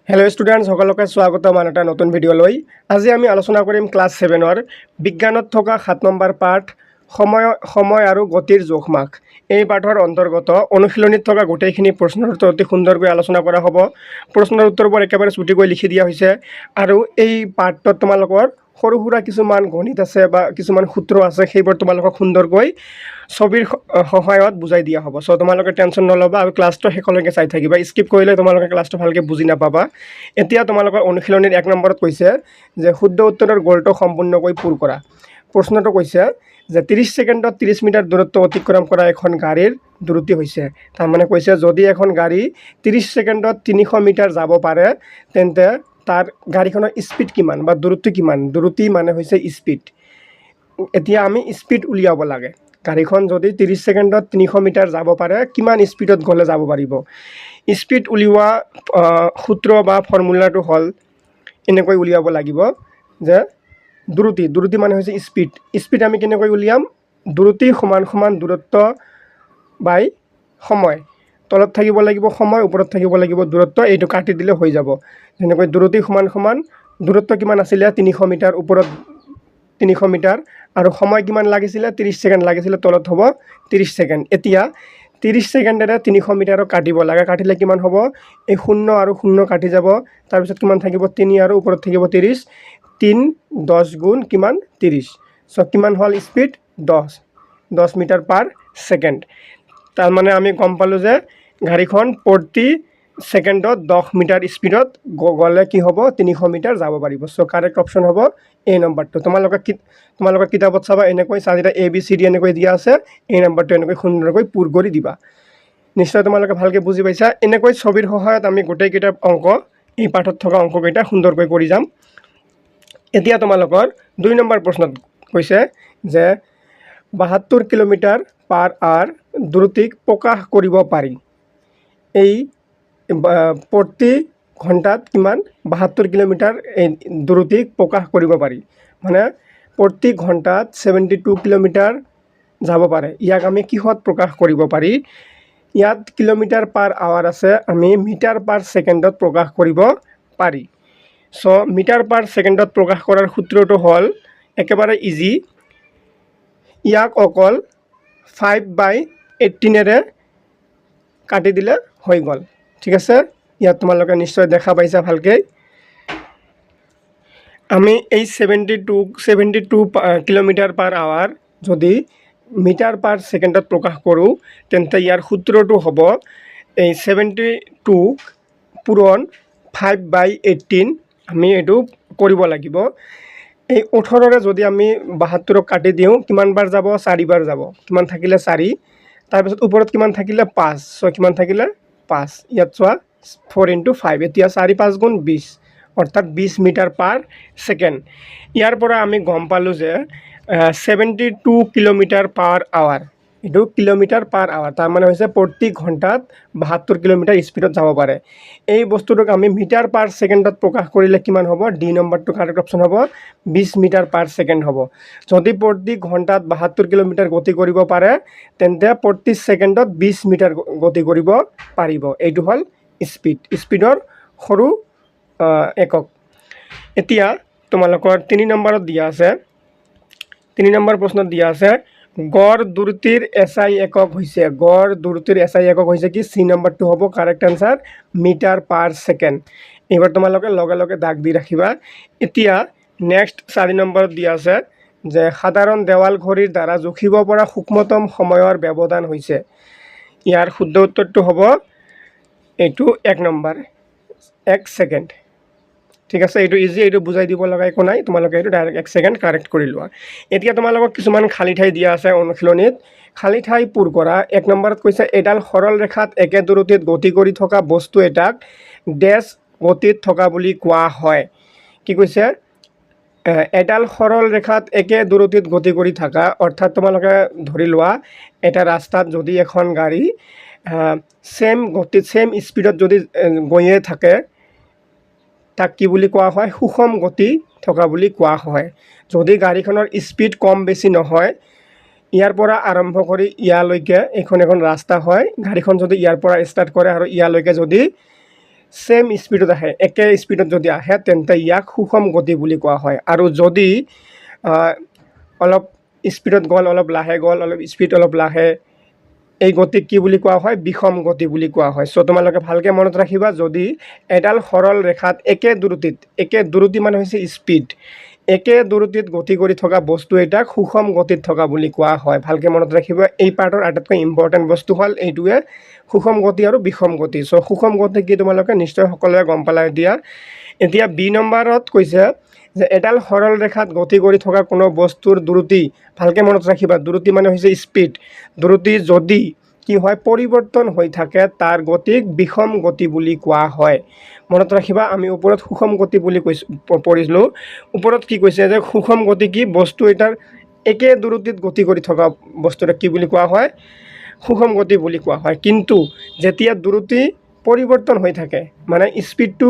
Hello students সকলকে স্বাগতম আন এটা নতুন ভিডিও লৈ আজি আমি আলোচনা কৰিম ক্লাস 7 বিজ্ঞানত থকা 7 নম্বৰ পাঠ সময় আৰু গতিৰ জোখমাখ এই পাঠৰ অন্তৰ্গত অনুশীলনীত থকা গোটেইখিনি প্ৰশ্নৰ উত্তৰ অতি সুন্দৰকৈ আলোচনা কৰা হ'ব প্ৰশ্নৰ উত্তৰবোৰ একেবাৰে ছুটিকৈ লিখি দিয়া হৈছে আৰু এই পাঠত তোমালোকৰ সৰু সুৰা কিছুমান গণিত আছে বা কিছুমান সূত্ৰ আছে সেইবোৰ তোমালোকক সুন্দৰকৈ ছবিৰ সহায়ত বুজাই দিয়া হ'ব সো তোমালোকে টেনচন নলবা আৰু ক্লাসটো হেকলৈকে চাই থাকিবা স্কিপ কৰিলে তোমালোকে ক্লাসটো ভালকে বুজি নাপাবা এতিয়া তোমালোকৰ অনুশীলনীৰ 1 নম্বৰত কৈছে যে শুদ্ধ উত্তৰৰ গলটো সম্পূৰ্ণকৈ পূৰ কৰা প্ৰশ্নটো কৈছে যে 30 সেকেন্ডত 30 মিটাৰ দূৰত্ব অতিক্ৰম কৰা এখন গাড়ীৰ দ্ৰুতি হৈছে তাৰ মানে কৈছে যদি এখন গাড়ী 30 সেকেন্ডত 300 মিটাৰ যাব পাৰে তেন্তে তাৰ গাড়ীখনৰ স্পিড কিমান বা দূৰত্ব কিমান দূৰত্ব মানে হৈছে স্পিড এতিয়া আমি স্পিড উলিয়াব লাগে গাড়ীখন যদি 30 সেকেন্ডত 300 মিটাৰ যাব পাৰে কিমান স্পিডত গলে যাব পাৰিব স্পিড উলিওৱা সূত্ৰ বা ফৰ্মুলাটো হল এনেকৈ উলিয়াব লাগিব যে দূৰত্ব মানে হৈছে স্পিড আমি কেনেকৈ উলিয়াম দূৰত্ব সমান সমান দূৰত্ব বাই সময় তলত থাকিব লাগিব সময় ওপৰত থাকিব লাগিব দূৰত্ব এইটো কাটি দিলে হৈ যাব যেনেকৈ দূৰত্ব সমান সমান দূৰত্ব কিমান আছিল 300 মিটাৰ ওপৰত 300 মিটাৰ আৰু সময় কিমান লাগিছিল 30 সেকেন্ড লাগিছিল তলত হ'ব 30 সেকেন্ড এতিয়া 30 সেকেন্ডেৰে 300 মিটাৰক কাটিব লাগে কাটিলে কিমান হ'ব এই 0 আৰু 0 কাটি যাব তাৰ পিছত কিমান থাকিব 3 আৰু ওপৰত থাকিব 30 3 10 গুণ কিমান 30 সো কিমান হল স্পিড 10 মিটাৰ পাৰ সেকেন্ড তাৰ মানে আমি গম পালো যে গাড়ীখন প্ৰতি সেকেন্ডত 10 মিটাৰ স্পিডত গলে কি হ'ব 300 মিটাৰ যাব পাৰিব সো কাৰেক্ট অপশন হ'ব এই নম্বৰটো তোমালোকৰ কিতাপত চাবা এনেকৈ চাৰিটা এ বি চি ডি এনেকৈ দিয়া আছে এই নম্বৰটো এনেকৈ সুন্দৰকৈ পূৰ কৰি দিবা নিশ্চয় তোমালোকে ভালকে বুজি পাইছা এনেকৈ ছবিৰ সহায়ত আমি গোটেই কিতাপ অংক এই পাঠত থকা অংককেইটা সুন্দৰকৈ কৰি যাম এতিয়া তোমালোকৰ 2 নম্বৰ প্ৰশ্নত কৈছে যে 72 কিলোমিটাৰ পাৰ আৱাৰ দ্ৰুতিক প্ৰকাশ কৰিব পাৰি এই প্ৰতি ঘণ্টাত কিমান 72 কিলোমিটাৰ এই দ্ৰুতিক প্ৰকাশ কৰিব পাৰি মানে প্ৰতি ঘণ্টাত 72 কিলোমিটাৰ যাব পাৰে ইয়াক আমি কিহত প্ৰকাশ কৰিব পাৰি ইয়াত কিলোমিটাৰ পাৰ আৱাৰ আছে আমি মিটাৰ পাৰ সেকেন্ডত প্ৰকাশ কৰিব পাৰি সো মিটাৰ পাৰ সেকেন্ডত প্ৰকাশ কৰাৰ সূত্ৰটো হল একেবাৰে ইজি ইয়াক অকল 5/18 এৰে কাটি দিলে হৈ গল ঠিক আছে ইয়াত তোমালোকে নিশ্চয় দেখা পাইছা ভালকে আমি এই 72 কিলোমিটাৰ পাৰ আৱাৰ যদি মিটাৰ পাৰ সেকেন্ডত প্ৰকাশ কৰো তেন্তে ইয়াৰ সূত্ৰটো হ'ব এই 72 পূৰণ 5/18 আমি এটো কৰিব লাগিব এই 18ৰে যদি আমি 72ক কাটি দিও কিমান বাৰ যাব 4 বাৰ যাব কিমান থাকিলে 4 তাৰ পিছত ওপৰত কিমান থাকিলে 5 সো কিমান থাকিলে 5 ইয়াত চোৱা 4 * 5 এতিয়া 4 5 গুণ 20 অৰ্থাৎ 20 মিটাৰ পাৰ সেকেন্ড ইয়াৰ পৰা আমি গম পালো যে 72 কিলোমিটাৰ পাৰ আৱাৰ এটো কিলোমিটাৰ পাৰ আৱাৰ তাৰ মানে হৈছে প্ৰতি ঘণ্টাত 72 কিলোমিটাৰ স্পিডত যাব পাৰে এই বস্তুটোক আমি মিটাৰ পাৰ সেকেন্ডত প্ৰকাশ কৰিলে কিমান হ'ব ডি নম্বৰটো কাৰেক্ট অপশন হ'ব 20 মিটাৰ পাৰ সেকেন্ড হ'ব যদি প্ৰতি ঘণ্টাত 72 কিলোমিটাৰ গতি কৰিব পাৰে তেন্তে প্ৰতি সেকেন্ডত 20 মিটাৰ গতি কৰিব পাৰিব এইটো হল স্পিডৰ সৰু একক এতিয়া তোমালোকৰ 3 নম্বৰত দিয়া আছে 3 নম্বৰ প্ৰশ্নত দিয়া আছে গড় দ্ৰুতিৰ এসআই একক হৈছে গড় দ্ৰুতিৰ এসআই একক হৈছে কি সি নম্বৰটো হ'ব correct answer metre per second এবাৰ তোমালোকে লগে লগে দাগ দি ৰাখিবা এতিয়া নেক্সট 4 নম্বৰত দিয়া আছে যে সাধাৰণ দেৱাল ঘড়ীৰ দ্বাৰা জুখিব পৰা সূক্ষ্মতম সময়ৰ ব্যৱধান হৈছে ইয়াৰ শুদ্ধ উত্তৰটো হ'ব এইটো 1 নম্বৰ 1 সেকেন্ড ঠিক আছে এইটো ইজি এইটো বুজাই দিব লগা একো নাই তোমালোকে এইটো ডাইৰেক্ট 1 সেকেন্ড কাৰেক্ট কৰি লোৱা এতিয়া তোমালোকক কিছুমান খালি ঠাই দিয়া আছে অনুশীলনীত খালি ঠাই পূৰ কৰা 1 নম্বৰত কৈছে এডাল সৰল ৰেখাত একে দূৰত্বত গতি কৰি থকা বস্তু এটাক ড্যাশ গতিত থকা বুলি কোৱা হয় কি কৈছে এডাল সৰল ৰেখাত একে দূৰত্বত গতি কৰি থকা অৰ্থাৎ তোমালোকে ধৰি লোৱা এটা ৰাস্তাত যদি এখন গাড়ী সেম গতি সেম স্পিডত যদি গৈয়ে থাকে তাক কি বুলি কোৱা হয় সুষম গতি থকা বুলি কোৱা হয় যদি গাড়ীখনৰ স্পিড কম বেছি নহয় ইয়াৰ পৰা আৰম্ভ কৰি ইয়ালৈকে এখন ৰাস্তা হয় গাড়ীখন যদি ইয়াৰ পৰা স্টাৰ্ট কৰে আৰু ইয়ালৈকে যদি সেম স্পীডত আহে, একে স্পীডত যদি আহে তেন্তে ইয়াক সুষম গতি বুলি কোৱা হয়। আৰু যদি অলপ স্পীডত গ'ল, অলপ লাহে গ'ল, অলপ স্পীড অলপ লাহে, এই গতিক কি বুলি কোৱা হয়? বিষম গতি বুলি কোৱা হয়। চ' তোমালোকে ভালকৈ মনত ৰাখিবা, যদি এডাল সৰল ৰেখাত একে দ্ৰুতি মানে হৈছে স্পীড, একে দ্ৰুতিত গতি কৰি থকা বস্তু এটাক সুষম গতিত থকা বুলি কোৱা হয়। ভালকৈ মনত ৰাখিবা, এই পাৰ্টৰ আটাইতকৈ ইম্পৰ্টেণ্ট বস্তু হ'ল এইটোৱে, সুষম গতি আৰু বিষম গতি। চ' সুষম গতি কি তোমালোকে নিশ্চয় সকলোৱে গম পালাই দিয়া। এতিয়া বি নম্বৰত কৈছে যে এডাল সৰল ৰেখাত গতি কৰি থকা কোনো বস্তুৰ দ্ৰুতি, ভালকৈ মনত ৰাখিবা, দ্ৰুতি মানে হৈছে স্পীড, দ্ৰুতি যদি কি হয়? পৰিৱৰ্তন হৈ থাকে, তাৰ গতিক বিষম গতি বুলি কোৱা হয়। মনত ৰাখিবা, আমি ওপৰত সুষম গতি বুলি পঢ়িছিলোঁ। ওপৰত কি কৈছে যে সুষম গতি কি? বস্তু এটাৰ একে দ্ৰুতিত গতি কৰি থকা বস্তুটো কি বুলি কোৱা হয়? সুষম গতি বুলি কোৱা হয়। কিন্তু যেতিয়া দ্ৰুতি পৰিৱৰ্তন হৈ থাকে, মানে স্পীডটো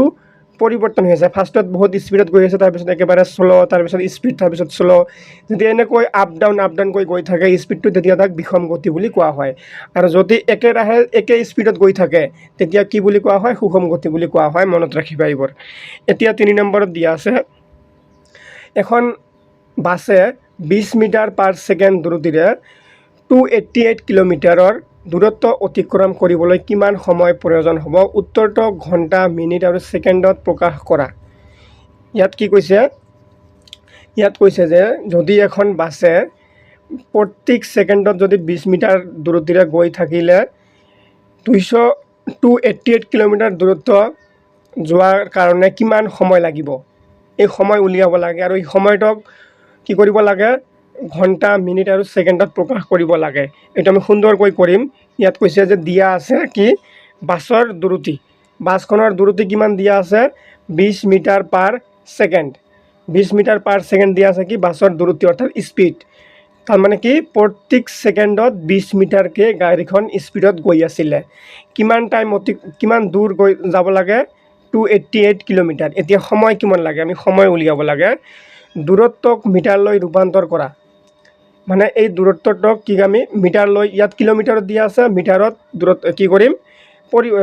পৰিৱৰ্তন হৈ আছে, ফাৰ্ষ্টত বহুত স্পীডত গৈ আছে, তাৰপিছত একেবাৰে শ্ল', তাৰপিছত স্পীড, তাৰপিছত শ্ল', যেতিয়া এনেকৈ আপ ডাউন কৈ গৈ থাকে স্পীডটো, তেতিয়া তাক বিষম গতি বুলি কোৱা হয়। আৰু যদি একেৰাহে একে স্পীডত গৈ থাকে, তেতিয়া কি বুলি কোৱা হয়? সুষম গতি বুলি কোৱা হয়। মনত ৰাখিবা এইবোৰ। এতিয়া 3 নম্বৰত দিয়া আছে, এখন বাছে 20 মিটাৰ পাৰ ছেকেণ্ড দ্ৰুতিৰে 288 কিলোমিটাৰৰ দূৰত্ব অতিক্ৰম কৰিবলৈ কিমান সময় প্ৰয়োজন হ'ব? উত্তৰটো ঘণ্টা, মিনিট আৰু ছেকেণ্ডত প্ৰকাশ কৰা। ইয়াত কি কৈছে? ইয়াত কৈছে যে যদি এখন বাছে প্ৰত্যেক ছেকেণ্ডত যদি 20 মিটাৰ দূৰত্বৰে গৈ থাকিলে 288 কিলোমিটাৰ দূৰত্ব যোৱাৰ কাৰণে কিমান সময় লাগিব, এই সময় উলিয়াব লাগে। আৰু এই সময়টোক কি কৰিব লাগে? ঘণ্টা, মিনিট আৰু ছেকেণ্ডত প্ৰকাশ কৰিব লাগে। এইটো আমি সুন্দৰকৈ কৰিম। ইয়াত কৈছে যে দিয়া আছে কি? বাছৰ দ্ৰুতি, বাছখনৰ দ্ৰুতি কিমান দিয়া আছে? 20 metre per second. 20 metre per second দিয়া আছে কি? বাছৰ দ্ৰুতি অৰ্থাৎ স্পীড। তাৰমানে কি? প্ৰত্যেক ছেকেণ্ডত 20 মিটাৰকৈ গাড়ীখন স্পীডত গৈ আছিলে। কিমান দূৰ যাব লাগে? 288 কিলোমিটাৰ। এতিয়া সময় কিমান লাগে? আমি সময় উলিয়াব লাগে। দূৰত্বক মিটাৰলৈ ৰূপান্তৰ কৰা, মানে এই দূৰত্বটোক কি আমি মিটাৰলৈ, ইয়াত কিলোমিটাৰত দিয়া আছে, মিটাৰত দূৰত্ব কি কৰিম?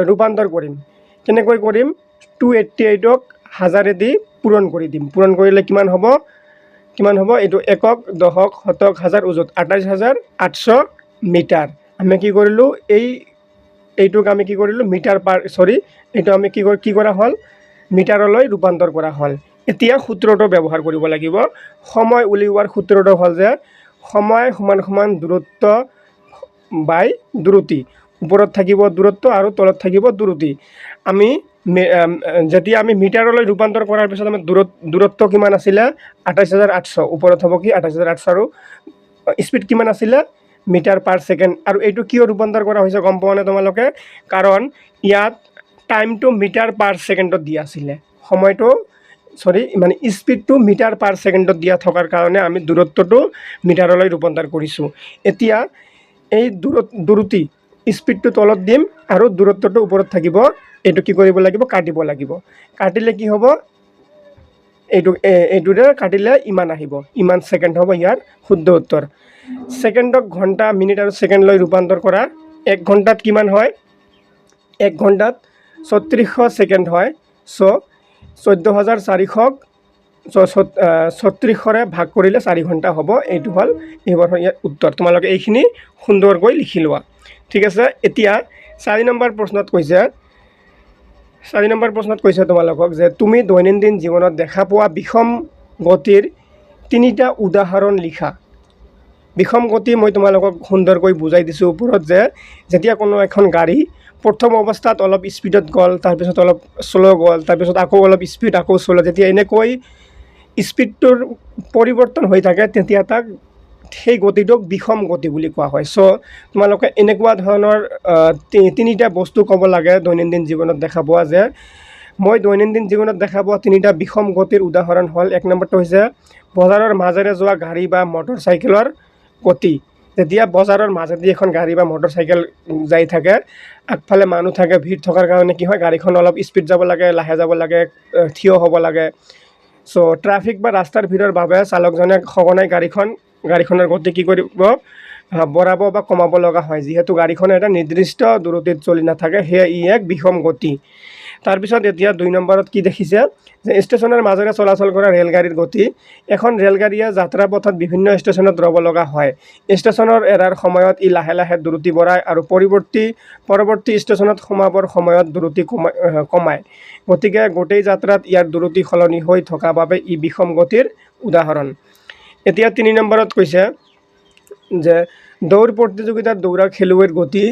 ৰূপান্তৰ কৰিম। কেনেকৈ কৰিম? 288ক 1000এদি পূৰণ কৰি দিম। পূৰণ কৰিলে কিমান হ'ব? এইটো একক, দশক, শতক, হাজাৰ, অযুত 28800 মিটাৰ। আমি কি কৰিলোঁ? এইটোক আমি কি কৰিলোঁ? মিটাৰ পাৰ, এইটো আমি কি কৰা হ'ল? মিটাৰলৈ ৰূপান্তৰ কৰা হ'ল। এতিয়া সূত্ৰটো ব্যৱহাৰ কৰিব লাগিব। সময় উলিওৱাৰ সূত্ৰটো হ'ল যে সময় সমান দূৰত্ব বাই দ্ৰুতি। ওপৰত থাকিব দূৰত্ব আৰু তলত থাকিব দ্ৰুতি। যেতিয়া আমি মিটাৰলৈ ৰূপান্তৰ কৰাৰ পিছত আমাৰ দূৰত্ব কিমান আছিলে? 28800। ওপৰত হ'ব কি? 28800 আৰু স্পীড কিমান আছিলে? Metre per second. আৰু এইটো কিয় ৰূপান্তৰ কৰা হৈছে গম পোৱা নে তোমালোকে? কাৰণ ইয়াত টাইমটো মিটাৰ পাৰ ছেকেণ্ডত দিয়া আছিলে, সময়টো মানে স্পীডটো মিটাৰ পাৰ ছেকেণ্ডত দিয়া থকাৰ কাৰণে আমি দূৰত্বটো মিটাৰলৈ ৰূপান্তৰ কৰিছোঁ। এতিয়া এই দ্ৰুতি স্পীডটো তলত দিম আৰু দূৰত্বটো ওপৰত থাকিব। এইটো কি কৰিব লাগিব? কাটিব লাগিব। কাটিলে কি হ'ব? এইটোৰে কাটিলে ইমান আহিব, ইমান ছেকেণ্ড হ'ব ইয়াৰ শুদ্ধ উত্তৰ। ছেকেণ্ডক ঘণ্টা, মিনিট আৰু ছেকেণ্ডলৈ ৰূপান্তৰ কৰা। 1 ঘণ্টাত কিমান হয়? 1 ঘণ্টাত 3600 ছেকেণ্ড হয়। চ' 14400ক 3600ৰে ভাগ কৰিলে 4 ঘণ্টা হ'ব। এইটো হ'ল এইবাৰ ইয়াৰ উত্তৰ। তোমালোকে এইখিনি সুন্দৰকৈ লিখি লোৱা, ঠিক আছে। এতিয়া 4 নম্বৰ প্ৰশ্নত কৈছে তোমালোকক যে তুমি দৈনন্দিন জীৱনত দেখা পোৱা বিষম গতিৰ 3টা উদাহৰণ লিখা। বিষম গতি মই তোমালোকক সুন্দৰকৈ বুজাই দিছোঁ ওপৰত, যে যেতিয়া কোনো এখন গাড়ী প্ৰথম অৱস্থাত অলপ স্পীডত গ'ল, তাৰপিছত অলপ শ্ল' গ'ল, তাৰপিছত আকৌ অলপ স্পীড, আকৌ শ্ল', যেতিয়া এনেকৈ স্পীডটোৰ পৰিৱৰ্তন হৈ থাকে, তেতিয়া তাক সেই গতিটোক বিষম গতি বুলি কোৱা হয়। চ' তোমালোকে এনেকুৱা ধৰণৰ 3টা বস্তু ক'ব লাগে দৈনন্দিন জীৱনত দেখা পোৱা, যে মই দৈনন্দিন জীৱনত দেখা পোৱা 3টা বিষম গতিৰ উদাহৰণ হ'ল, 1 নম্বৰটো হৈছে বজাৰৰ মাজেৰে যোৱা গাড়ী বা মটৰ চাইকেলৰ গতি। যেতিয়া বজাৰৰ মাজেদি এখন গাড়ী বা মটৰ চাইকেল যাই থাকে, আগফালে মানুহ থাকে, ভিৰ থকাৰ কাৰণে কি হয়? গাড়ীখন অলপ স্পীড যাব লাগে, লাহে যাব লাগে, থিয় হ'ব লাগে। চ' ট্ৰাফিক বা ৰাস্তাৰ ভিৰৰ বাবে চালকজনে সঘনাই গাড়ীখনৰ গতি কি কৰিব? বঢ়াব বা কমাব লগা হয় যিহেতু গাড়ীখনে এটা নিৰ্দিষ্ট দূৰত্বত চলি নাথাকে সেয়ে ই এক বিষম গতি। তাৰপিছত এতিয়া 2 নম্বৰত কি দেখিছে যে ষ্টেচনৰ মাজেৰে চলাচল কৰা ৰেলগাড়ীৰ গতি। এখন ৰেলগাড়ীয়ে যাত্ৰা পথত বিভিন্ন ষ্টেচনত ৰ'ব লগা হয়। ষ্টেচনৰ এৰাৰ সময়ত ই লাহে লাহে দ্ৰুতি বঢ়ায় আৰু পৰৱৰ্তী ষ্টেচনত সোমাবৰ সময়ত দ্ৰুতি কমায়। গতিকে গোটেই যাত্ৰাত ইয়াৰ দ্ৰুতি সলনি হৈ থকা বাবে ই বিষম গতিৰ উদাহৰণ। এতিয়া 3 নম্বৰত কৈছে যে দৌৰ প্ৰতিযোগিতাত দৌৰা খেলুৱৈৰ গতি।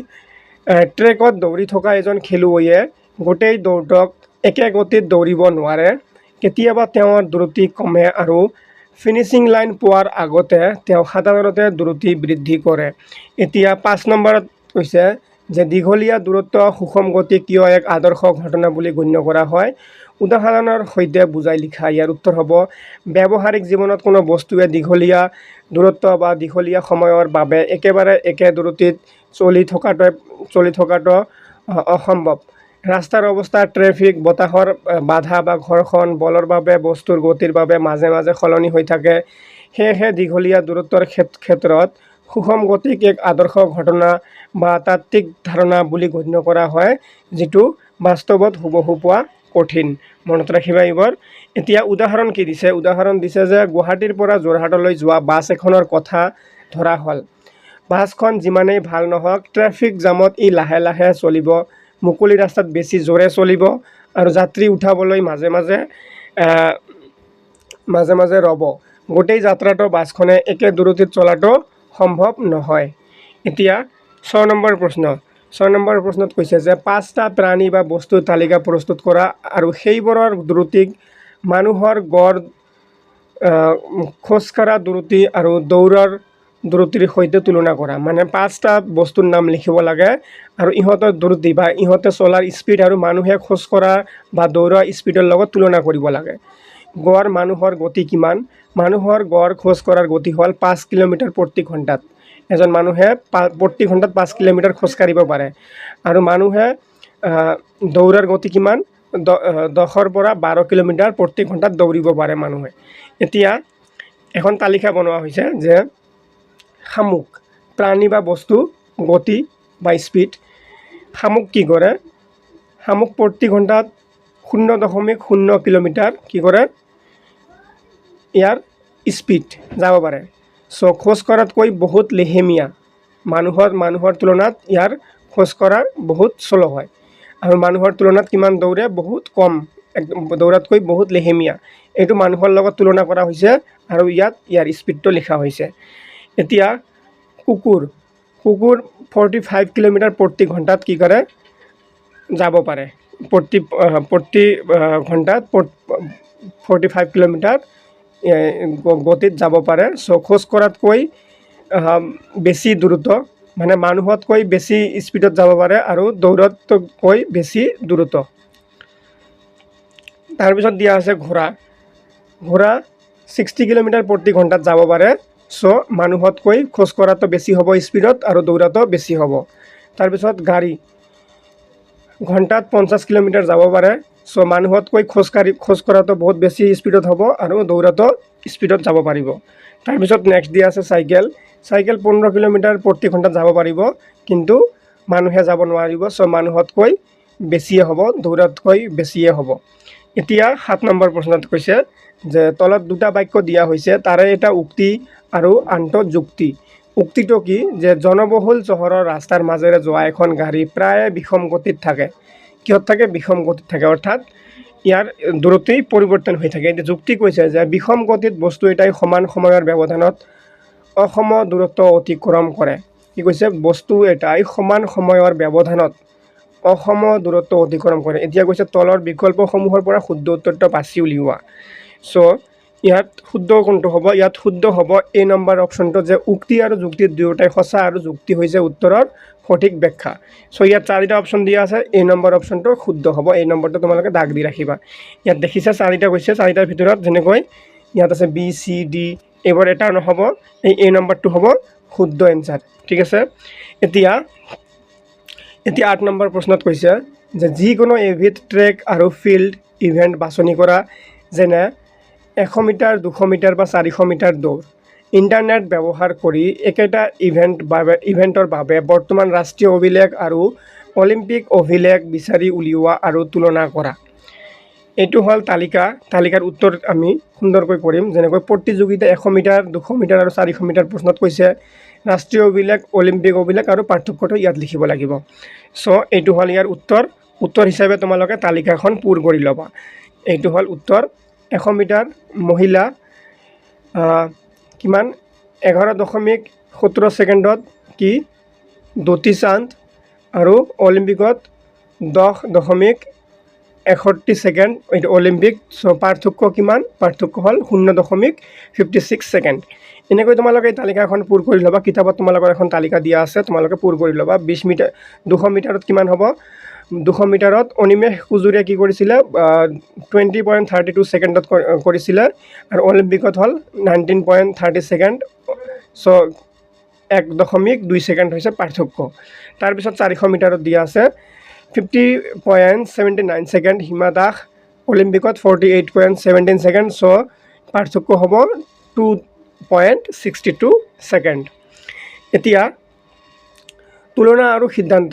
ট্ৰেকত দৌৰি থকা এজন খেলুৱৈয়ে গোটেই দৌৰটোক একে গতিত দৌৰিব নোৱাৰে। কেতিয়াবা তেওঁৰ দ্ৰুতি কমে আৰু ফিনিচিং লাইন পোৱাৰ আগতে তেওঁ সাধাৰণতে দ্ৰুতি বৃদ্ধি কৰে। এতিয়া 5 নম্বৰত কৈছে যে দীঘলীয়া দূৰত্ব সুষম গতি কিয় এক আদৰ্শ ঘটনা বুলি গণ্য কৰা হয়। উদাহৰণৰ সৈতে বুজাই লিখা। ইয়াৰ উত্তৰ হ'ব ব্যৱহাৰিক জীৱনত কোনো বস্তুৱে দীঘলীয়া দূৰত্ব বা দীঘলীয়া সময়ৰ বাবে একেবাৰে একে দ্ৰুতিত চলি থকাটো অসম্ভৱ। ৰাস্তাৰ অৱস্থা, ট্ৰেফিক, বতাহৰ বাধা বা ঘৰ্ষণ বলৰ বাবে বস্তুৰ গতিৰ বাবে মাজে মাজে সলনি হৈ থাকে। সেয়েহে দীঘলীয়া দূৰত্বৰ ক্ষেত্ৰত সুষম গতিক এক আদৰ্শ ঘটনা বা তাত্ত্বিক ধাৰণা বুলি গণ্য কৰা হয়, যিটো বাস্তৱত হুবহু পোৱা কঠিন। মনত ৰাখিবা এইবাৰ। এতিয়া উদাহৰণ কি দিছে? উদাহৰণ দিছে যে গুৱাহাটীৰ পৰা যোৰহাটলৈ যোৱা বাছ এখনৰ কথা ধৰা হ'ল। বাছখন যিমানেই ভাল নহওক, ট্ৰেফিক জামত ই লাহে লাহে চলিব, মুকলি ৰাস্তাত বেছি জোৰে চলিব আৰু যাত্ৰী উঠাবলৈ মাজে মাজে ৰ'ব। গোটেই যাত্ৰাটো বাছখনে একে দ্ৰুতিত চলাটো সম্ভৱ নহয়। এতিয়া 6 নম্বৰ প্ৰশ্ন। 6 নম্বৰ প্ৰশ্নত কৈছে যে 5টা প্ৰাণী বা বস্তুৰ তালিকা প্ৰস্তুত কৰা আৰু সেইবোৰৰ দ্ৰুতিক মানুহৰ গড় খোজকাঢ়া দ্ৰুতি আৰু দৌৰৰ দ্ৰুতিৰ সৈতে তুলনা কৰা। মানে 5টা বস্তুৰ নাম লিখিব লাগে আৰু ইহঁতৰ দ্ৰুতি বা ইহঁতে চলাৰ স্পীড আৰু মানুহে খোজকঢ়া বা দৌৰা স্পীডৰ লগত তুলনা কৰিব লাগে। গড় মানুহৰ গতি কিমান? মানুহৰ গড় খোজকঢ়াৰ গতি হ'ল 5 কিলোমিটাৰ প্ৰতি ঘণ্টাত। এজন মানুহে প্ৰতি ঘণ্টাত 5 কিলোমিটাৰ খোজকাঢ়িব পাৰে। আৰু মানুহে দৌৰাৰ গতি কিমান? 10ৰ পৰা 12 কিলোমিটাৰ প্ৰতি ঘণ্টাত দৌৰিব পাৰে মানুহে। এতিয়া এখন তালিকা বনোৱা হৈছে যে শামুক, প্ৰাণী বা বস্তু, গতি বা স্পীড। শামুক কি কৰে? শামুক প্ৰতি ঘণ্টাত 0.0 কিলোমিটাৰ কি কৰে? ইয়াৰ স্পীড যাব পাৰে। চ' খোজকঢ়াতকৈ বহুত লেহেমীয়া। মানুহৰ তুলনাত ইয়াৰ খোজকঢ়া বহুত শ্ল' হয় আৰু মানুহৰ তুলনাত কিমান দৌৰে? বহুত কম, দৌৰাতকৈ বহুত লেহেমীয়া। এইটো মানুহৰ লগত তুলনা কৰা হৈছে আৰু ইয়াৰ স্পীডটো লিখা হৈছে। এতিয়া কুকুৰ 45 কিলোমিটাৰ প্ৰতি ঘণ্টাত কি কৰে? যাব পাৰে। প্ৰতি ঘণ্টাত 45 কিলোমিটাৰ গতিত যাব পাৰে। চ' খোজকঢ়াতকৈ বেছি দ্ৰুত, মানে মানুহতকৈ বেছি স্পীডত যাব পাৰে আৰু দৌৰতকৈ বেছি দ্ৰুত। তাৰপিছত দিয়া আছে ঘোঁৰা 60 কিলোমিটাৰ প্ৰতি ঘণ্টাত যাব পাৰে। চ' মানুহতকৈ খোজকঢ়াটো বেছি হ'ব স্পীডত আৰু দৌৰাটো বেছি হ'ব। তাৰপিছত গাড়ী ঘণ্টাত 50 কিলোমিটাৰ যাব পাৰে। চ' মানুহতকৈ খোজকঢ়াটো বহুত বেছি স্পীডত হ'ব আৰু দৌৰাটো স্পীডত যাব পাৰিব। তাৰপিছত নেক্সট দিয়া আছে চাইকেল 15 কিলোমিটাৰ প্ৰতি ঘণ্টাত যাব পাৰিব, কিন্তু মানুহে যাব নোৱাৰিব। চ' মানুহতকৈ বেছিয়ে হ'ব, দৌৰাতকৈ বেছিয়ে হ'ব। এতিয়া 7 নম্বৰ প্ৰশ্নত কৈছে যে তলত 2টা বাক্য দিয়া হৈছে, তাৰে এটা উক্তি আৰু আনটো যুক্তি। উক্তিটো কি? যে জনবহুল চহৰৰ ৰাস্তাৰ মাজেৰে যোৱা এখন গাড়ী প্ৰায়ে বিষম গতিত থাকে। কিহত থাকে? বিষম গতিত থাকে, অৰ্থাৎ ইয়াৰ দ্ৰুতি পৰিৱৰ্তন হৈ থাকে। এতিয়া যুক্তি কৈছে যে বিষম গতিত বস্তু এটাই সমান সময়ৰ ব্যৱধানত অসম দূৰত্ব অতিক্ৰম কৰে। কি কৈছে? বস্তু এটাই সমান সময়ৰ ব্যৱধানত অসম দূৰত্ব অতিক্ৰম কৰে। এতিয়া কৈছে তলৰ বিকল্পসমূহৰ পৰা শুদ্ধ উত্তৰটো বাছি উলিওৱা। চ' ইয়াত শুদ্ধ কোনটো হ'ব? ইয়াত শুদ্ধ হ'ব A নম্বৰ অপশ্যনটো, যে উক্তি আৰু যুক্তি দুয়োটাই সঁচা আৰু যুক্তি হৈছে উত্তৰৰ সঠিক ব্যাখ্যা। চ' ইয়াত 4টা অপশ্যন দিয়া আছে, A নম্বৰ অপশ্যনটো শুদ্ধ হ'ব। এই নম্বৰটো তোমালোকে দাগ দি ৰাখিবা। ইয়াত দেখিছা 4টা কৈছে, 4টাৰ ভিতৰত যেনেকৈ ইয়াত আছে B, C, D, এইবোৰ এটা নহ'ব, এই A নম্বৰটো হ'ব শুদ্ধ এনচাৰ। ঠিক আছে। এতিয়া 8 নম্বৰ প্ৰশ্নত কৈছে যে যিকোনো এবিধ ট্ৰেক আৰু ফিল্ড ইভেণ্ট বাছনি কৰা, যেনে 100 মিটাৰ, 200 মিটাৰ বা 400 মিটাৰ দৌৰ। ইণ্টাৰনেট ব্যৱহাৰ কৰি একেটা ইভেণ্টৰ বাবে বৰ্তমান ৰাষ্ট্ৰীয় অভিলেখ আৰু অলিম্পিক অভিলেখ বিচাৰি উলিওৱা আৰু তুলনা কৰা। এইটো হ'ল তালিকাৰ উত্তৰ আমি সুন্দৰকৈ কৰিম। যেনেকৈ প্ৰতিযোগিতা 100 মিটাৰ, 200 মিটাৰ আৰু 400 মিটাৰ প্ৰশ্নত কৈছে ৰাষ্ট্ৰীয় অভিলেখ, অলিম্পিক অভিলেখ আৰু পাৰ্থক্যটো ইয়াত লিখিব লাগিব। চ' এইটো হ'ল ইয়াৰ উত্তৰ হিচাপে তোমালোকে তালিকাখন পূৰ কৰি ল'বা। এইটো হ'ল উত্তৰ। 100 মিটাৰ মহিলা কিমান 11.17 ছেকেণ্ডত কি দ্যুতি চান্দ আৰু অলিম্পিকত 10.61 ছেকেণ্ড এইটো অলিম্পিক। চ' পাৰ্থক্য কিমান? পাৰ্থক্য হ'ল 0.56 ছেকেণ্ড। এনেকৈ তোমালোকে এই তালিকাখন পূৰ কৰি ল'বা। কিতাপত তোমালোকৰ এখন তালিকা দিয়া আছে, তোমালোকে পূৰ কৰি ল'বা। 20 মিটাৰ 200 মিটাৰত কিমান হ'ব? 200 মিটাৰত অনিমেষ কুজুৰীয়ে কি কৰিছিলে 20.32 ছেকেণ্ডত কৰিছিলে আৰু অলিম্পিকত হ'ল 19.30 ছেকেণ্ড। চ' 1.2 ছেকেণ্ড হৈছে পাৰ্থক্য। তাৰপিছত 400 মিটাৰত দিয়া আছে 50.79 ছেকেণ্ড হিমা দাস, অলিম্পিকত 48.17 ছেকেণ্ড। চ' পাৰ্থক্য হ'ব 2.62 ছেকেণ্ড। এতিয়া তুলনা আৰু সিদ্ধান্ত।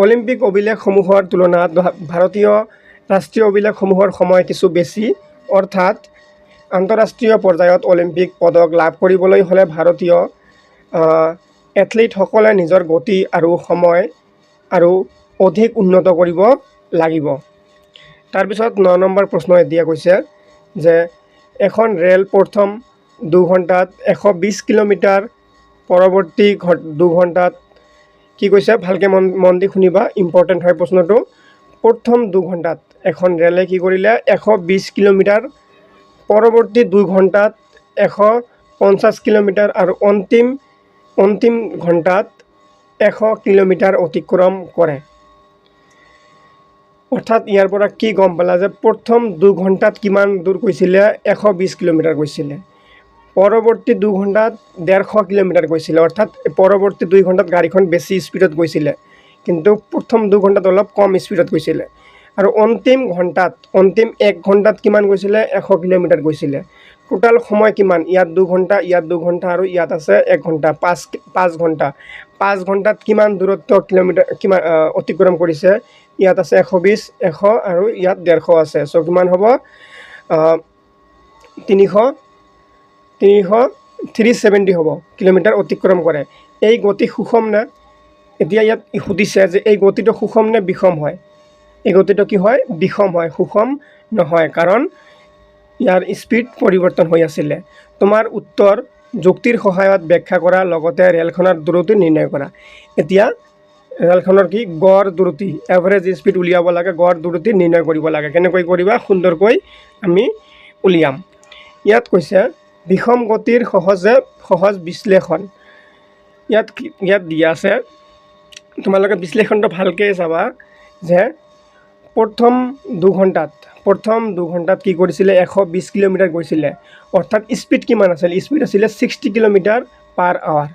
অলিম্পিক অভিলেখসমূহৰ তুলনাত ভাৰতীয় ৰাষ্ট্ৰীয় অভিলেখসমূহৰ সময় কিছু বেছি, অৰ্থাৎ আন্তঃৰাষ্ট্ৰীয় পৰ্যায়ত অলিম্পিক পদক লাভ কৰিবলৈ হ'লে ভাৰতীয় এথলীটসকলে নিজৰ গতি আৰু সময় আৰু অধিক উন্নত কৰিব লাগিব। তাৰপিছত 9 নম্বৰ প্ৰশ্ন দিয়া কৈছে যে এখন ৰেল প্ৰথম 2 ঘণ্টাত 120 কিলোমিটাৰ, পৰৱৰ্তী 2 ঘণ্টাত কি কৈছে ভালকৈ মন দি শুনিবা, ইম্পৰ্টেণ্ট হয় প্ৰশ্নটো। প্ৰথম 2 ঘণ্টাত এখন ৰেলে কি কৰিলে 120 কিলোমিটাৰ, পৰৱৰ্তী 2 ঘণ্টাত 150 কিলোমিটাৰ আৰু অন্তিম ঘণ্টাত 100 কিলোমিটাৰ অতিক্ৰম কৰে। অৰ্থাৎ ইয়াৰ পৰা কি গম পালা যে প্ৰথম 2 ঘণ্টাত কিমান দূৰ গৈছিলে? 120 কিলোমিটাৰ গৈছিলে। পৰৱৰ্তী 2 ঘণ্টাত 150 কিলোমিটাৰ গৈছিলে। অৰ্থাৎ পৰৱৰ্তী 2 ঘণ্টাত গাড়ীখন বেছি স্পীডত গৈছিলে, কিন্তু প্ৰথম 2 ঘণ্টাত অলপ কম স্পীডত গৈছিলে। আৰু অন্তিম 1 ঘণ্টাত কিমান গৈছিলে? 100 কিলোমিটাৰ গৈছিলে। টোটাল সময় কিমান? ইয়াত 2 ঘণ্টা, ইয়াত 2 ঘণ্টা আৰু ইয়াত আছে 1 ঘণ্টা, 5 ঘণ্টা। 5 ঘণ্টাত কিমান দূৰত্ব কিলোমিটাৰ কিমান অতিক্ৰম কৰিছে? ইয়াত আছে 120, 100 আৰু ইয়াত 150 আছে। চ' কিমান হ'ব? 370 হ'ব কিলোমিটাৰ অতিক্ৰম কৰে। এই গতি সুষম নে? এতিয়া ইয়াত সুধিছে যে এই গতিটো সুষম নে বিষম হয়? এই গতিটো কি হয়? বিষম হয়, সুষম নহয়, কাৰণ ইয়াৰ স্পীড পৰিৱৰ্তন হৈ আছিলে। তোমাৰ উত্তৰ যুক্তিৰ সহায়ত ব্যাখ্যা কৰা, লগতে ৰেলখনৰ দ্ৰুতি নিৰ্ণয় কৰা। এতিয়া ৰেলখনৰ কি গড় দ্ৰুতি, এভাৰেজ স্পীড উলিয়াব লাগে, গড় দ্ৰুতি নিৰ্ণয় কৰিব লাগে। কেনেকৈ কৰিবা? সুন্দৰকৈ আমি উলিয়াম। ইয়াত কৈছে বিষম গতিৰ সহজ বিশ্লেষণ। ইয়াত দিয়া আছে, তোমালোকে বিশ্লেষণটো ভালকৈ চাবা যে প্ৰথম 2 ঘণ্টাত কি কৰিছিলে? 120 কিলোমিটাৰ গৈছিলে। অৰ্থাৎ স্পীড কিমান আছিল? স্পীড আছিলে 60 কিলোমিটাৰ পাৰ আৱাৰ।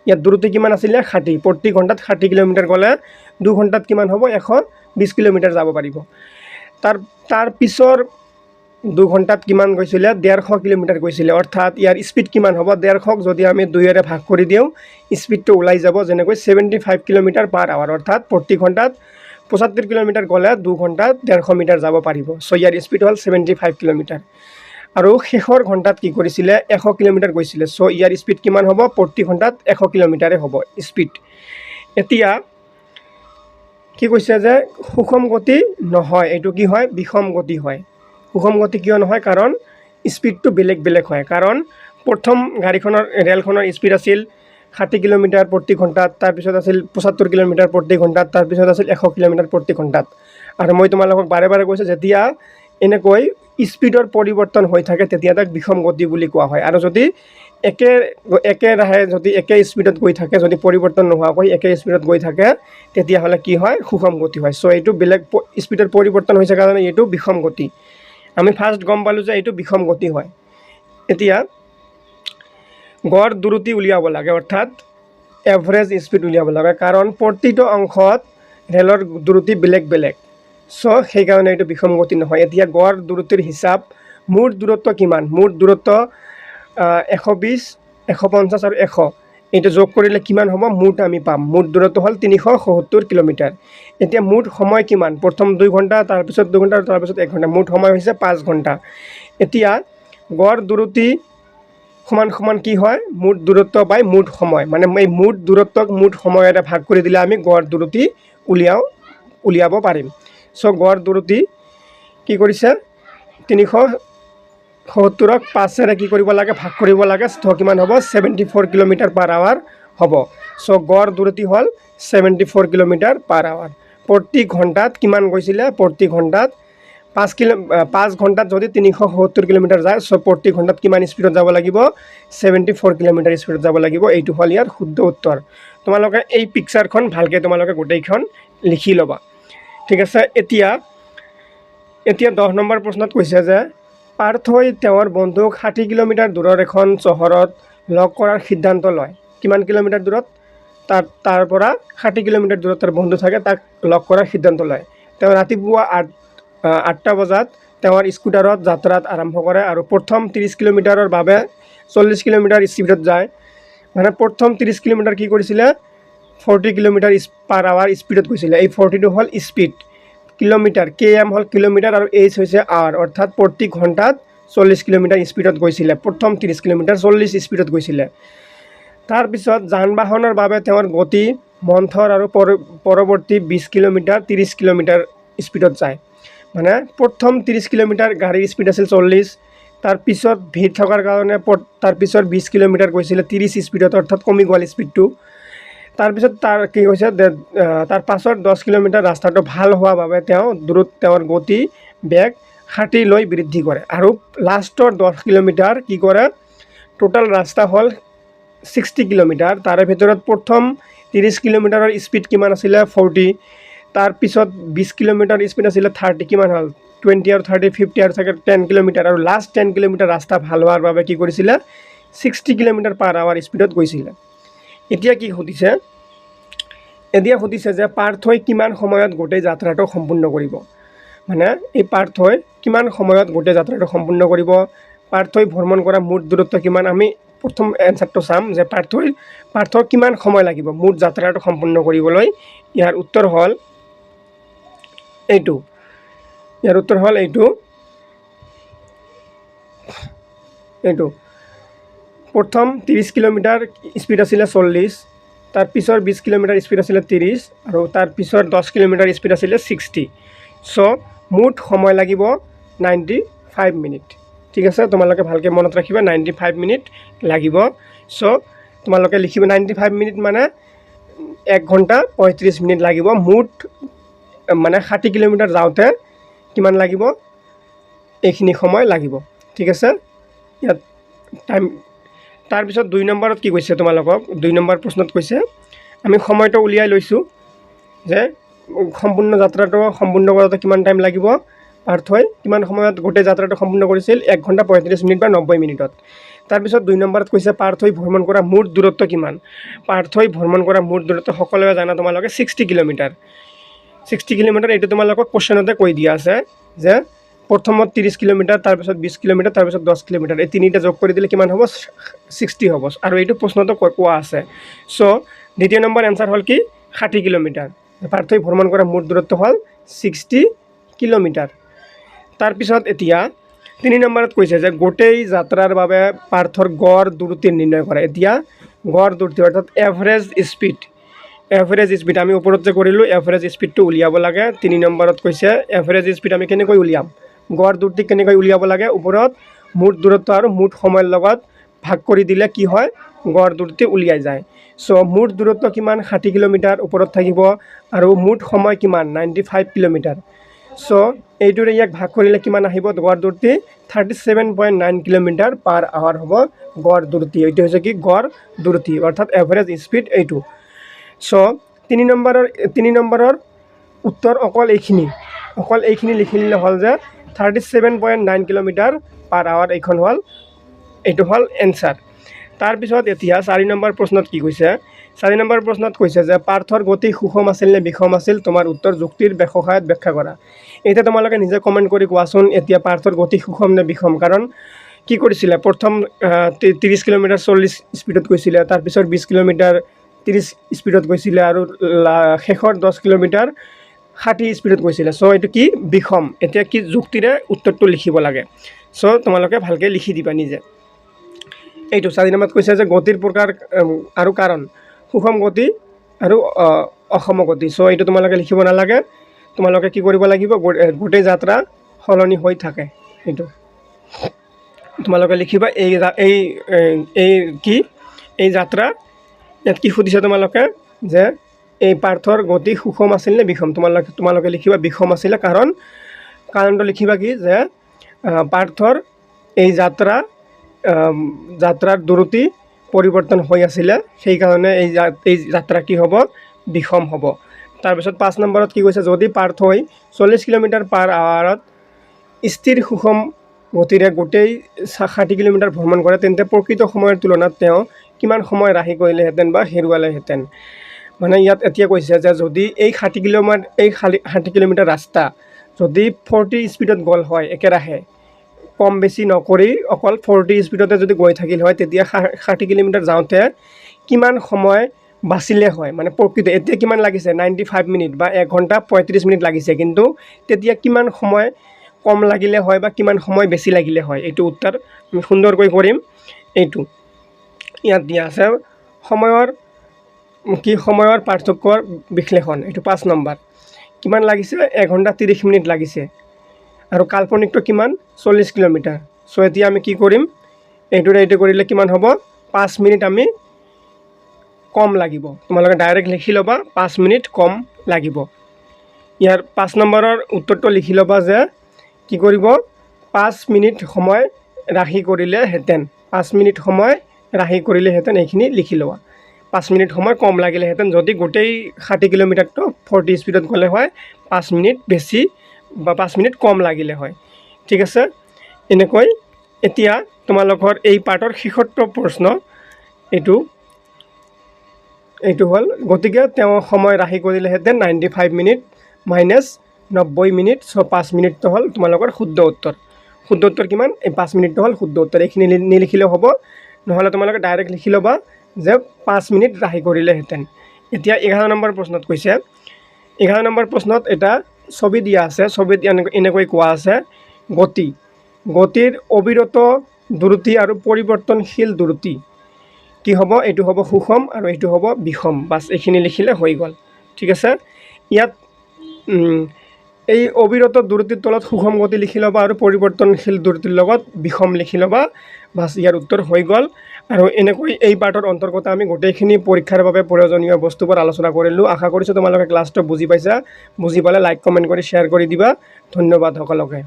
ইয়াত দ্ৰুতি কিমান আছিলে? 60। প্ৰতি ঘণ্টাত 60 কিলোমিটাৰ গ'লে 2 ঘণ্টাত কিমান হ'ব? 120 কিলোমিটাৰ যাব পাৰিব। তাৰ পিছৰ 2 ঘণ্টাত কিমান গৈছিলে? 150 কিলোমিটাৰ গৈছিলে। অৰ্থাৎ ইয়াৰ স্পীড কিমান হ'ব? 150ক যদি আমি 2ৰে ভাগ কৰি দিওঁ, স্পীডটো ওলাই যাব যেনেকৈ 75 কিলোমিটাৰ পাৰ আৱাৰ। অৰ্থাৎ প্ৰতি ঘণ্টাত 75 কিলোমিটাৰ গ'লে 2 ঘণ্টাত 150 মিটাৰ যাব পাৰিব। চ' ইয়াৰ স্পীড হ'ল 75 কিলোমিটাৰ। আৰু শেষৰ ঘণ্টাত কি কৰিছিলে? 100 কিলোমিটাৰ গৈছিলে। চ' ইয়াৰ স্পীড কিমান হ'ব? প্ৰতি ঘণ্টাত 100 কিলোমিটাৰে হ'ব স্পীড। এতিয়া কি কৈছে যে সুষম গতি নহয়, এইটো কি হয়? বিষম গতি হয়। সুষম গতি কিয় নহয়? কাৰণ স্পীডটো বেলেগ হয়। কাৰণ প্ৰথম ৰেলখনৰ স্পীড আছিল 60 কিলোমিটাৰ প্ৰতি ঘণ্টাত, তাৰপিছত আছিল 75 কিলোমিটাৰ প্ৰতি ঘণ্টাত, তাৰপিছত আছিল 100 কিলোমিটাৰ প্ৰতি ঘণ্টাত। আৰু মই তোমালোকক বাৰে কৈছোঁ, যেতিয়া এনেকৈ স্পীডৰ পৰিৱৰ্তন হৈ থাকে তেতিয়া তাক বিষম গতি বুলি কোৱা হয়। আৰু যদি একে স্পীডত গৈ থাকে, যদি পৰিৱৰ্তন নোহোৱাকৈ একে স্পীডত গৈ থাকে, তেতিয়াহ'লে কি হয়? সুষম গতি হয়। চ' এইটো বেলেগ স্পীডৰ পৰিৱৰ্তন হৈছে কাৰণে এইটো বিষম গতি। আমি ফাৰ্ষ্ট গম পালোঁ যে এইটো বিষম গতি হয়। এতিয়া গড় দ্ৰুতি উলিয়াব লাগে, অৰ্থাৎ এভাৰেজ স্পীড উলিয়াব লাগে, কাৰণ প্ৰতিটো অংশত ৰেলৰ দ্ৰুতি বেলেগ। চ' সেইকাৰণে এইটো বিষম গতি নহয়। এতিয়া গড় দ্ৰুতিৰ হিচাপ, মুঠ দূৰত্ব কিমান? মুঠ দূৰত্ব 150 আৰু 100 এইটো যোগ কৰিলে কিমান হ'ব মুঠ আমি পাম মুঠ দূৰত্ব হ'ল 377 কিলোমিটাৰ এতিয়া মুঠ সময় কিমান প্ৰথম 2 ঘণ্টা তাৰপিছত 2 ঘণ্টা তাৰপিছত 1 ঘণ্টা মুঠ সময় হৈছে 5 ঘণ্টা এতিয়া গড় দূৰত্ব সমান কি হয় মুঠ দূৰত্ব বাই মুঠ সময় মানে এই মুঠ দূৰত্বক মুঠ সময়ৰে ভাগ কৰি দিলে আমি গড় দূৰত্ব উলিয়াব পাৰিম সো গড় দূৰত্ব কি কৰিছে 377ক 5ৰে কি কৰিব লাগে ভাগ কৰিব লাগে তো কিমান হ'ব 74 কিলোমিটাৰ/আৱাৰ হ'ব সো গড় দূৰত্ব হ'ল 74 কিলোমিটাৰ/আৱাৰ প্ৰতি ঘণ্টাত কিমান গৈছিলে প্ৰতি ঘণ্টাত 5 ঘণ্টাত যদি 377 কিলোমিটাৰ যায় সো প্ৰতি ঘণ্টাত কিমান স্পিডত যাব লাগিব 74 কিলোমিটাৰ স্পিডত যাব লাগিব এইটো হ'ল ইয়াৰ শুদ্ধ উত্তৰ তোমালোকে এই পিকচাৰখন ভালকৈ তোমালোকে গোটেইখন লিখি ল'বা ঠিক আছে এতিয়া 10 নম্বৰ প্ৰশ্নত কৈছে যে পাৰ্থই তেওঁৰ বন্ধুক 60 কিলোমিটাৰ দূৰৰ এখন চহৰত লগ কৰাৰ সিদ্ধান্ত লয় কিমান কিলোমিটাৰ দূৰত তাৰ পৰা 60 কিলোমিটাৰ দূৰত তাৰ বন্ধু থাকে তাক লগ কৰাৰ সিদ্ধান্ত লয় তেওঁ ৰাতিপুৱা 8টা বজাত তেওঁৰ স্কুটাৰত যাত্ৰাত আৰম্ভ কৰে আৰু প্ৰথম 30 কিলোমিটাৰৰ বাবে 40 কিলোমিটাৰ স্পীডত যায় মানে প্ৰথম 30 কিলোমিটাৰ কি কৰিছিলে 40 কিলোমিটাৰ/আৱাৰ স্পীডত গৈছিলে এই 40টো হ'ল স্পীড কিলোমিটাৰ km হ'ল কিলোমিটাৰ আৰু h হৈছে আৱাৰ অৰ্থাৎ প্ৰতি ঘণ্টাত 40 কিলোমিটাৰ স্পীডত গৈছিলে প্ৰথম 30 কিলোমিটাৰ 40 স্পীডত গৈছিলে তাৰ পিছত যান বাহনৰ বাবে তেওঁৰ গতি মন্থৰ আৰু পৰৱৰ্তী 20 কিলোমিটাৰ 30 কিলোমিটাৰ স্পীডত যায় মানে প্ৰথম 30 কিলোমিটাৰ গাড়ীৰ স্পীড আছিল 40 তাৰ পিছত ভিৰ থকাৰ কাৰণে তাৰ পিছত 20 কিলোমিটাৰ গৈছিলে 30 স্পীডত অৰ্থাৎ কমি গ'ল স্পীডটো তাৰ পিছত তাৰ কি হৈছে তাৰ পাছত 10 কিলোমিটাৰ ৰাস্তাটো ভাল হোৱা বাবে তেওঁৰ গতি বেগ 60 লৈ বৃদ্ধি কৰে আৰু লাষ্টৰ 10 কিলোমিটাৰ কি কৰে টোটাল ৰাস্তা হ'ল 60 কিলোমিটাৰ তাৰে ভিতৰত প্ৰথম 30 কিলোমিটাৰৰ স্পীড কিমান আছিল 40 তাৰ পিছত 20 কিলোমিটাৰ স্পীড আছিল 30 কিমান হ'ল 20 আৰু 30 50 আৰু 10 কিলোমিটাৰ আৰু লাষ্ট 10 কিলোমিটাৰ ৰাস্তা ভাল হোৱাৰ বাবে কি কৰিছিলে 60 কিলোমিটাৰ/আৱাৰ স্পীডত গৈছিলে এতিয়া কি সুধিছে যে পাৰ্থই কিমান সময়ত গোটেই যাত্ৰাটো সম্পূৰ্ণ কৰিব মানে এই পাৰ্থই কিমান সময়ত গোটেই যাত্ৰাটো সম্পূৰ্ণ কৰিব পাৰ্থই ভ্ৰমণ কৰা মুঠ দূৰত্ব কিমান আমি প্ৰথম এনসাৰটো চাম যে পাৰ্থৰ কিমান সময় লাগিব মুঠ যাত্ৰাটো সম্পূৰ্ণ কৰিবলৈ ইয়াৰ উত্তৰ হ'ল এইটো প্ৰথম 30 কিলোমিটাৰ স্পীড আছিল 40 তাৰ পিছৰ 20 কিলোমিটাৰ স্পীড আছিল 30 আৰু তাৰ পিছৰ 10 কিলোমিটাৰ স্পীড আছিল 60 সো মুঠ সময় লাগিব 95 মিনিট ঠিক আছে তোমালোকে ভালকৈ মনত ৰাখিবা 95 মিনিট লাগিব সো তোমালোকে লিখিবা 95 মিনিট মানে 1 ঘণ্টা 35 মিনিট লাগিব মুঠ মানে 60 কিলোমিটাৰ যাওঁতে কিমান লাগিব এইখিনি সময় লাগিব ঠিক আছে ইয়াত টাইম তাৰ পিছত 2 নম্বৰত কি কৈছে তোমালোকক 2 নম্বৰ প্ৰশ্নত কৈছে আমি সময়টো উলিয়াই লৈছোঁ যে সম্পূৰ্ণ যাত্ৰাটো সম্পূৰ্ণ কৰোঁতে কিমান টাইম লাগিব পাৰ্থই কিমান সময়ত গোটেই যাত্ৰাটো সম্পূৰ্ণ কৰিছিল 1 ঘণ্টা 35 মিনিট বা 90 মিনিটত তাৰ পিছত 2 নম্বৰত কৈছে পাৰ্থই ভ্ৰমণ কৰা মুঠ দূৰত্ব কিমান পাৰ্থই ভ্ৰমণ কৰা মুঠ দূৰত্ব সকলোৱে জানা তোমালোকে 60 কিলোমিটাৰ এইটো তোমালোকক কোৱেশ্চনতে কৈ দিয়া আছে যে প্ৰথমত 30 কিলোমিটাৰ তাৰ পিছত 20 কিলোমিটাৰ তাৰ পিছত 10 কিলোমিটাৰ এই তিনিটা যোগ কৰি দিলে কিমান হ'ব 60 হ'ব আৰু এইটো প্ৰশ্নটো কোৱা আছে সো দ্বিতীয় নম্বৰ এনসাৰ হ'ল কি 60 কিলোমিটাৰ পাৰ্থই ভ্ৰমণ কৰা মুঠ দূৰত্ব হ'ল 60 কিলোমিটাৰ তাৰ পিছত এতিয়া 3 নম্বৰত কৈছে যে গোটেই যাত্ৰাৰ বাবে পাৰ্থৰ গড় দূৰত্ব নিৰ্ণয় কৰে এতিয়া গড় দূৰত্ব অৰ্থাৎ এভাৰেজ স্পীড আমি ওপৰত যে কৰিলোঁ এভাৰেজ স্পীডটো উলিয়াব লাগে 3 নম্বৰত কৈছে এভাৰেজ স্পীড আমি কেনেকৈ উলিয়াম গড় দূৰত্ব কেনেকৈ উলিয়াব লাগে ওপৰত মুঠ দূৰত্ব আৰু মুঠ সময়ৰ লগত ভাগ কৰি দিলে কি হয় গড় দূৰত্ব উলিয়াই যায় সো মুঠ দূৰত্ব কিমান 60 কিলোমিটাৰ ওপৰত থাকিব আৰু মুঠ সময় কিমান 95 কিলোমিটাৰ সো এইটোৰে ইয়াক ভাগ কৰিলে কিমান আহিব গড় দূৰত্ব 37.9 কিলোমিটাৰ/আৱাৰ হ'ব গড় দূৰত্ব এইটো হৈছে কি গড় দূৰত্ব অৰ্থাৎ এভাৰেজ স্পীড এইটো সো 3 নম্বৰৰ উত্তৰ অকল এইখিনি লিখিলে হ'ল যে 37.9 কিলোমিটাৰ/আৱাৰ এইটো হ'ল এনসাৰ তাৰ পিছত এতিয়া 4 নম্বৰ প্ৰশ্নত কি কৈছে 4 নম্বৰ প্ৰশ্নত কৈছে যে পাৰ্থৰ গতি সুষম আছিল নে বিষম আছিল তোমাৰ উত্তৰ যুক্তিৰ সহায়ত ব্যাখ্যা কৰা এতিয়া তোমালোকে নিজে কমেন্ট কৰি কোৱাচোন এতিয়া পাৰ্থৰ গতি সুষম নে বিষম কাৰণ কি কৰিছিলে প্ৰথম 30 কিলোমিটাৰ 40 স্পীডত গৈছিলে, তাৰপিছত 20 কিলোমিটাৰ 30 স্পীডত গৈছিলে আৰু শেষৰ 10 কিলোমিটাৰ 60 স্পীডত গৈছিলে। চ' এইটো কি বিষম। এতিয়া কি যুক্তিৰে উত্তৰটো লিখিব লাগে। চ' তোমালোকে ভালকৈ লিখি দিবা নিজে। এইটো 4 নম্বৰত কৈছে যে গতিৰ প্ৰকাৰ আৰু কাৰণ, সুষম গতি আৰু অসম গতি। চ' এইটো তোমালোকে লিখিব নালাগে, তোমালোকে কি কৰিব লাগিব, গোটেই যাত্ৰা সলনি হৈ থাকে। এইটো তোমালোকে লিখিবা। এই যাত্ৰা ইয়াত কি সুধিছে তোমালোকে যে এই পাৰ্থৰ গতি সুষম আছিল নে বিষম। তোমালোকে লিখিবা বিষম আছিলে। কাৰণটো লিখিবা কি যে পাৰ্থৰ এই যাত্ৰাৰ দ্ৰুতি পৰিৱৰ্তন হৈ আছিলে, সেইকাৰণে এই যাত্ৰা কি হ'ব, বিষম হ'ব। তাৰপিছত 5 নম্বৰত কি কৈছে, যদি পাৰ্থই 40 কিলোমিটাৰ পাৰ আৱাৰত স্থিৰ সুষম গতিৰে গোটেই 60 কিলোমিটাৰ ভ্ৰমণ কৰে, তেন্তে প্ৰকৃত সময়ৰ তুলনাত তেওঁ কিমান সময় ৰাহি কৰিলেহেঁতেন বা হেৰুৱালেহেঁতেন। মানে ইয়াত এতিয়া কৈছে যে যদি এই 60 কিলোমিটাৰ ৰাস্তা যদি 40 স্পীডত গ'ল হয়, একেৰাহে কম বেছি নকৰি অকল 40 স্পীডতে যদি গৈ থাকিল হয়, তেতিয়া 60 কিলোমিটাৰ যাওঁতে কিমান সময় বাচিলে হয়। মানে প্ৰকৃত এতিয়া কিমান লাগিছে 95 মিনিট বা 1 ঘণ্টা 35 মিনিট লাগিছে, কিন্তু তেতিয়া কিমান সময় কম লাগিলে হয় বা কিমান সময় বেছি লাগিলে হয়। এইটো উত্তৰ আমি সুন্দৰকৈ কৰিম। এইটো ইয়াত দিয়া আছে সময়ৰ পাৰ্থক্যৰ বিশ্লেষণ। এইটো 5 নম্বৰ। কিমান লাগিছে, 1 ঘণ্টা 30 মিনিট লাগিছে আৰু কাল্পনিকটো কিমান 40 কিলোমিটাৰ। চ' এতিয়া আমি কি কৰিম, এইটো কৰিলে কিমান হ'ব, 5 মিনিট আমি কম লাগিব। তোমালোকে ডাইৰেক্ট লিখি ল'বা 5 মিনিট কম লাগিব। ইয়াৰ 5 নম্বৰৰ উত্তৰটো লিখি ল'বা যে কি কৰিব, 5 মিনিট সময় ৰাহি কৰিলেহেঁতেন। 5 মিনিট সময় ৰাহি কৰিলেহেঁতেন, এইখিনি লিখি লোৱা। 5 মিনিট সময় কম লাগিলেহেঁতেন যদি গোটেই 60 কিলোমিটাৰটো 40 স্পীডত গ'লে হয়, 5 মিনিট বেছি বা 5 মিনিট কম লাগিলে হয়। ঠিক আছে। এনেকৈ এতিয়া তোমালোকৰ এই পাঠৰ শেষৰটো প্ৰশ্ন এইটো হ'ল, গতিকে তেওঁ সময় ৰাহি কৰিলেহেঁতেন 95 মিনিট মাইনাছ 90 মিনিট। চ' 5 মিনিটটো হ'ল তোমালোকৰ শুদ্ধ উত্তৰ। শুদ্ধ উত্তৰ কিমান, এই 5 মিনিটটো হ'ল শুদ্ধ উত্তৰ। এইখিনি নিলিখিলেও হ'ব, নহ'লে তোমালোকে ডাইৰেক্ট লিখি ল'বা যে 5 মিনিট ৰাহি কৰিলেহেঁতেন। এতিয়া 11 নম্বৰ প্ৰশ্নত কৈছে, 11 নম্বৰ প্ৰশ্নত এটা ছবি দিয়া আছে। ছবিত এনেকৈ কোৱা আছে, গতিৰ অবিৰত দ্ৰুতি আৰু পৰিৱৰ্তনশীল দ্ৰুতি কি হ'ব, এইটো হ'ব সুষম আৰু এইটো হ'ব বিষম। বাছ এইখিনি লিখিলে হৈ গ'ল। ঠিক আছে। ইয়াত এই অবিৰত দ্ৰুতিৰ তলত সুষম গতি লিখি ল'বা আৰু পৰিৱৰ্তনশীল দ্ৰুতিৰ লগত বিষম লিখি ল'বা। বাছ ইয়াৰ উত্তৰ হৈ গ'ল। আৰু এনেকৈ এই পাঠৰ অন্তৰ্গত আমি গোটেইখিনি পৰীক্ষাৰ বাবে প্ৰয়োজনীয় বস্তুবোৰ আলোচনা কৰিলোঁ। আশা কৰিছোঁ তোমালোকে ক্লাছটো বুজি পাইছা। বুজি পালে লাইক কমেণ্ট কৰি শ্বেয়াৰ কৰি দিবা। ধন্যবাদ সকলোকে।